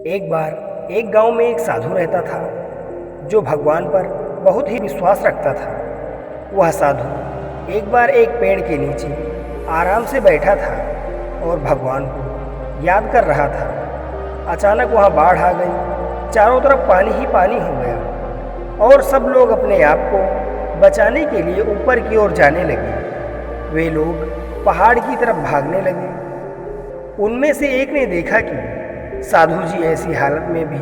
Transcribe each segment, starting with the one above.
एक बार एक गांव में एक साधु रहता था जो भगवान पर बहुत ही विश्वास रखता था। वह साधु एक बार एक पेड़ के नीचे आराम से बैठा था और भगवान को याद कर रहा था। अचानक वहाँ बाढ़ आ गई, चारों तरफ पानी ही पानी हो गया और सब लोग अपने आप को बचाने के लिए ऊपर की ओर जाने लगे। वे लोग पहाड़ की तरफ भागने लगे। उनमें से एक ने देखा कि साधु जी ऐसी हालत में भी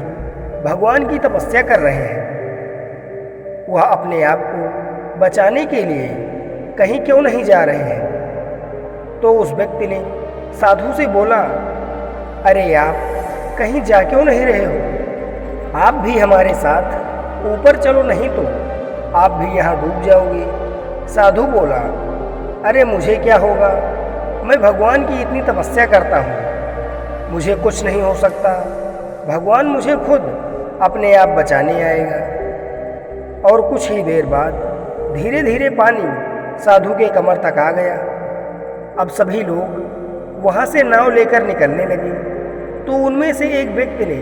भगवान की तपस्या कर रहे हैं। वह अपने आप को बचाने के लिए कहीं क्यों नहीं जा रहे हैं। तो उस व्यक्ति ने साधु से बोला, अरे आप कहीं जा क्यों नहीं रहे हो? आप भी हमारे साथ ऊपर चलो, नहीं तो आप भी यहाँ डूब जाओगे। साधु बोला, अरे मुझे क्या होगा, मैं भगवान की इतनी तपस्या करता हूँ, मुझे कुछ नहीं हो सकता। भगवान मुझे खुद अपने आप बचाने आएगा। और कुछ ही देर बाद धीरे धीरे पानी साधु के कमर तक आ गया। अब सभी लोग वहाँ से नाव लेकर निकलने लगे। तो उनमें से एक व्यक्ति ने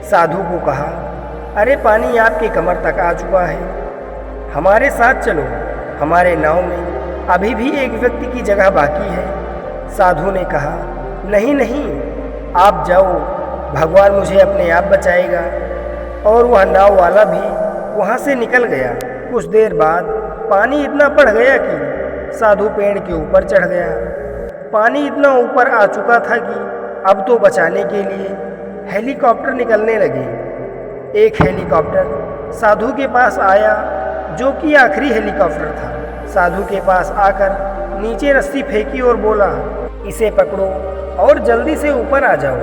साधु को कहा, अरे पानी आपके कमर तक आ चुका है, हमारे साथ चलो, हमारे नाव में अभी भी एक व्यक्ति की जगह बाकी है। साधु ने कहा, नहीं नहीं, आप जाओ, भगवान मुझे अपने आप बचाएगा। और वह नाव वाला भी वहाँ से निकल गया। कुछ देर बाद पानी इतना बढ़ गया कि साधु पेड़ के ऊपर चढ़ गया। पानी इतना ऊपर आ चुका था कि अब तो बचाने के लिए हेलीकॉप्टर निकलने लगे। एक हेलीकॉप्टर साधु के पास आया, जो कि आखिरी हेलीकॉप्टर था। साधु के पास आकर नीचे रस्सी फेंकी और बोला, इसे पकड़ो और जल्दी से ऊपर आ जाओ,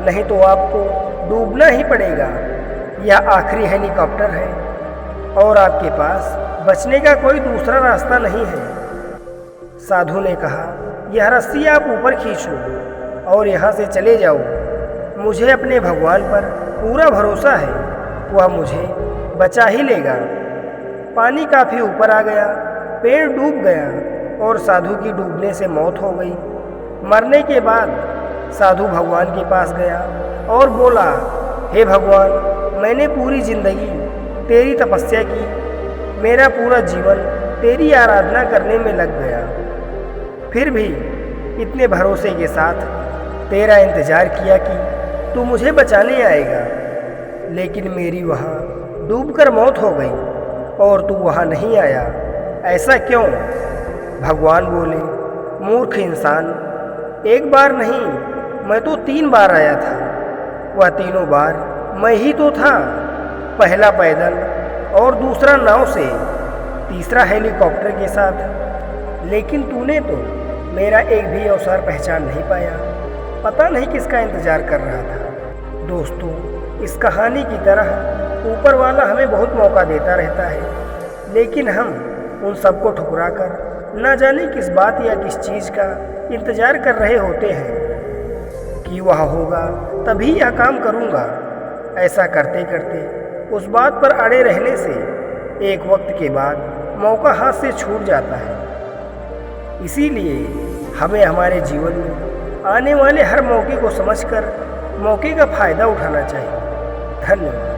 नहीं तो आपको डूबना ही पड़ेगा। यह आखिरी हेलीकॉप्टर है और आपके पास बचने का कोई दूसरा रास्ता नहीं है। साधु ने कहा, यह रस्सी आप ऊपर खींच लो और यहाँ से चले जाओ। मुझे अपने भगवान पर पूरा भरोसा है, वह मुझे बचा ही लेगा। पानी काफ़ी ऊपर आ गया, पेड़ डूब गया और साधु की डूबने से मौत हो गई। मरने के बाद साधु भगवान के पास गया और बोला, हे भगवान, मैंने पूरी जिंदगी तेरी तपस्या की, मेरा पूरा जीवन तेरी आराधना करने में लग गया, फिर भी इतने भरोसे के साथ तेरा इंतज़ार किया कि तू मुझे बचाने आएगा, लेकिन मेरी वहाँ डूबकर मौत हो गई और तू वहाँ नहीं आया, ऐसा क्यों? भगवान बोले, मूर्ख इंसान, एक बार नहीं, मैं तो 3 बार आया था। वह तीनों बार मैं ही तो था, पहला पैदल और दूसरा नाव से, तीसरा हेलीकॉप्टर के साथ। लेकिन तूने तो मेरा एक भी अवसर पहचान नहीं पाया, पता नहीं किसका इंतज़ार कर रहा था। दोस्तों, इस कहानी की तरह ऊपर वाला हमें बहुत मौका देता रहता है, लेकिन हम उन सबको ठुकरा कर न जाने किस बात या किस चीज़ का इंतज़ार कर रहे होते हैं कि वह होगा तभी यह काम करूँगा। ऐसा करते करते उस बात पर अड़े रहने से एक वक्त के बाद मौका हाथ से छूट जाता है। इसीलिए हमें हमारे जीवन में आने वाले हर मौके को समझकर मौके का फ़ायदा उठाना चाहिए। धन्यवाद।